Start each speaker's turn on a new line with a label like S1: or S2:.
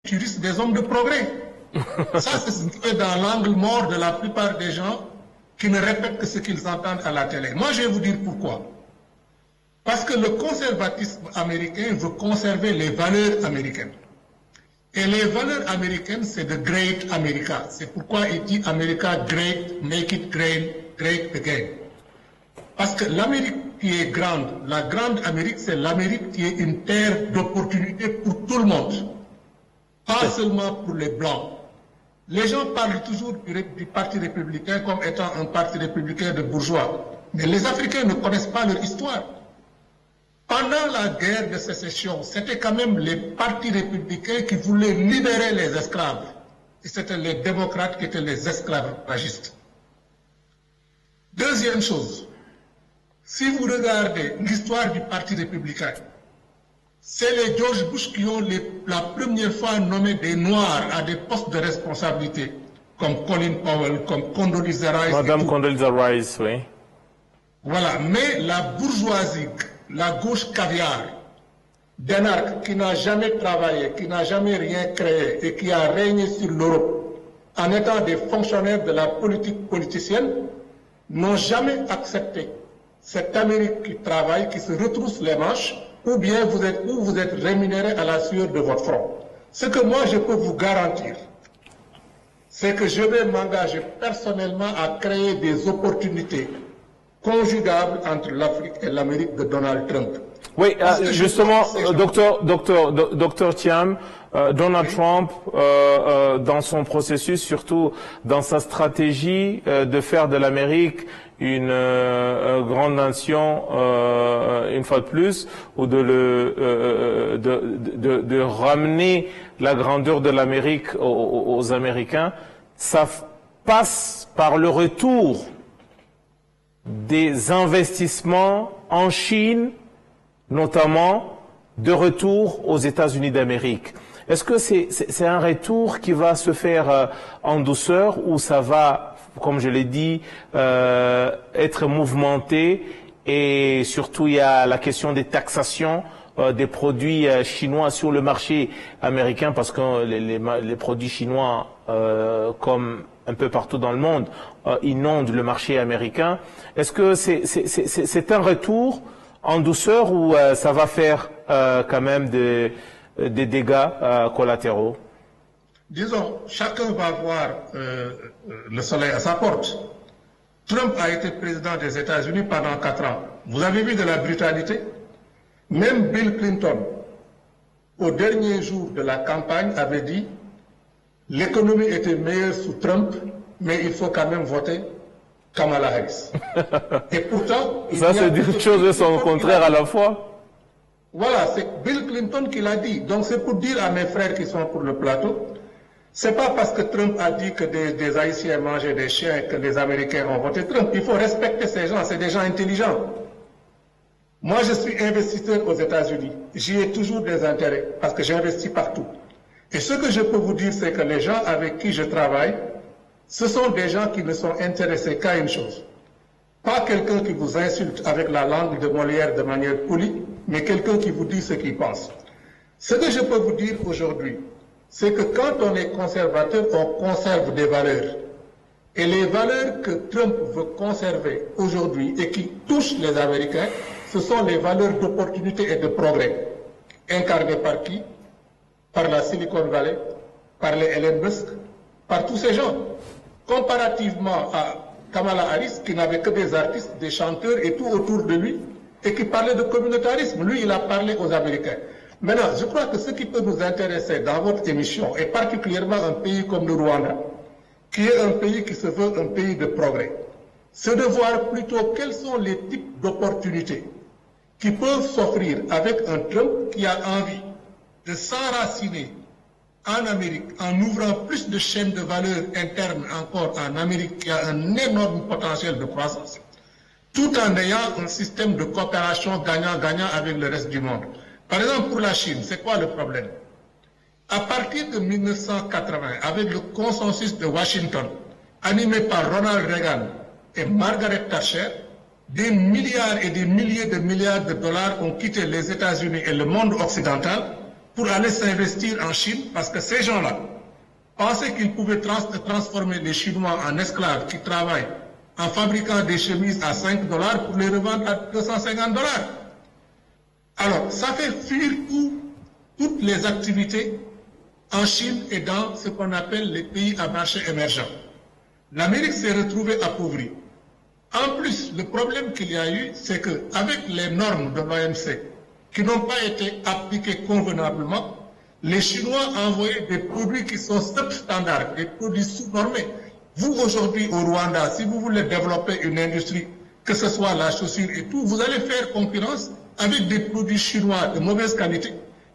S1: futuristes, des hommes de progrès. Ça, c'est dans l'angle mort de la plupart des gens qui ne répètent que ce qu'ils entendent à la télé. Moi, je vais vous dire pourquoi. Parce que le conservatisme américain veut conserver les valeurs américaines. Et les valeurs américaines, c'est the Great America. C'est pourquoi il dit America great, make it great again. Parce que l'Amérique qui est grande, la grande Amérique, c'est l'Amérique qui est une terre d'opportunité pour tout le monde. Pas seulement pour les Blancs. Les gens parlent toujours du Parti républicain comme étant un parti républicain de bourgeois. Mais les Africains ne connaissent pas leur histoire. Pendant la guerre de sécession, c'était quand même les partis républicains qui voulaient libérer les esclaves. Et c'était les démocrates qui étaient les esclavagistes. Deuxième chose, si vous regardez l'histoire du Parti républicain, c'est les George Bush qui ont la première fois nommé des Noirs à des postes de responsabilité, comme Colin Powell, comme Condoleezza Rice.
S2: Madame Condoleezza Rice, oui.
S1: Voilà, mais la bourgeoisie, la gauche caviar, d'énarques qui n'a jamais travaillé, qui n'a jamais rien créé et qui a régné sur l'Europe en étant des fonctionnaires de la politique politicienne, n'ont jamais accepté cette Amérique qui travaille, qui se retrousse les manches, ou bien vous êtes rémunéré à la sueur de votre front. Ce que moi je peux vous garantir, c'est que je vais m'engager personnellement à créer des opportunités conjugables entre l'Afrique et l'Amérique de Donald Trump.
S2: Oui, justement, docteur Thiam, Donald Trump, dans son processus, surtout dans sa stratégie de faire de l'Amérique une grande nation, une fois de plus, ou de ramener la grandeur de l'Amérique aux Américains, ça passe par le retour des investissements en Chine, notamment de retour aux États-Unis d'Amérique. Est-ce que c'est un retour qui va se faire en douceur ou ça va, comme je l'ai dit, être mouvementé? Et surtout, il y a la question des taxations des produits chinois sur le marché américain, parce que les produits chinois, comme un peu partout dans le monde, inondent le marché américain. Est-ce que c'est un retour en douceur ou ça va faire quand même des dégâts collatéraux?
S1: Disons, chacun va voir le soleil à sa porte. Trump a été président des États-Unis pendant 4 ans. Vous avez vu de la brutalité? Même Bill Clinton, au dernier jour de la campagne, avait dit l'économie était meilleure sous Trump, mais il faut quand même voter Kamala Harris. Et pourtant...
S2: Ça, c'est une chose et son contraire à la fois.
S1: Voilà, c'est Bill Clinton qui l'a dit. Donc c'est pour dire à mes frères qui sont pour le plateau, c'est pas parce que Trump a dit que des Haïtiens mangeaient des chiens et que les Américains ont voté Trump. Il faut respecter ces gens, c'est des gens intelligents. Moi, je suis investisseur aux États-Unis. J'y ai toujours des intérêts parce que j'investis partout. Et ce que je peux vous dire, c'est que les gens avec qui je travaille, ce sont des gens qui ne sont intéressés qu'à une chose. Pas quelqu'un qui vous insulte avec la langue de Molière de manière polie, mais quelqu'un qui vous dit ce qu'il pense. Ce que je peux vous dire aujourd'hui, c'est que quand on est conservateur, on conserve des valeurs. Et les valeurs que Trump veut conserver aujourd'hui et qui touchent les Américains, ce sont les valeurs d'opportunité et de progrès. Incarnées par qui? Par la Silicon Valley, par les Elon Musk, par tous ces gens. Comparativement à Kamala Harris, qui n'avait que des artistes, des chanteurs et tout autour de lui, et qui parlait de communautarisme. Lui, il a parlé aux Américains. Maintenant, je crois que ce qui peut nous intéresser dans votre émission, et particulièrement un pays comme le Rwanda, qui est un pays qui se veut un pays de progrès, c'est de voir plutôt quels sont les types d'opportunités qui peuvent s'offrir avec un Trump qui a envie de s'enraciner en Amérique en ouvrant plus de chaînes de valeur internes encore en Amérique qui a un énorme potentiel de croissance, tout en ayant un système de coopération gagnant-gagnant avec le reste du monde. Par exemple, pour la Chine, c'est quoi le problème? À partir de 1980, avec le consensus de Washington, animé par Ronald Reagan et Margaret Thatcher, des milliards et des milliers de milliards de dollars ont quitté les États-Unis et le monde occidental pour aller s'investir en Chine, parce que ces gens-là pensaient qu'ils pouvaient transformer les Chinois en esclaves qui travaillent en fabriquant des chemises à 5 $ pour les revendre à 250 $. Alors, ça fait fuir toutes les activités en Chine et dans ce qu'on appelle les pays à marché émergent. L'Amérique s'est retrouvée appauvrie. En plus, le problème qu'il y a eu, c'est qu'avec les normes de l'OMC qui n'ont pas été appliquées convenablement, les Chinois envoyaient des produits qui sont substandards, des produits sous-normés. Vous, aujourd'hui, au Rwanda, si vous voulez développer une industrie, que ce soit la chaussure et tout, vous allez faire concurrence avec des produits chinois de mauvaise qualité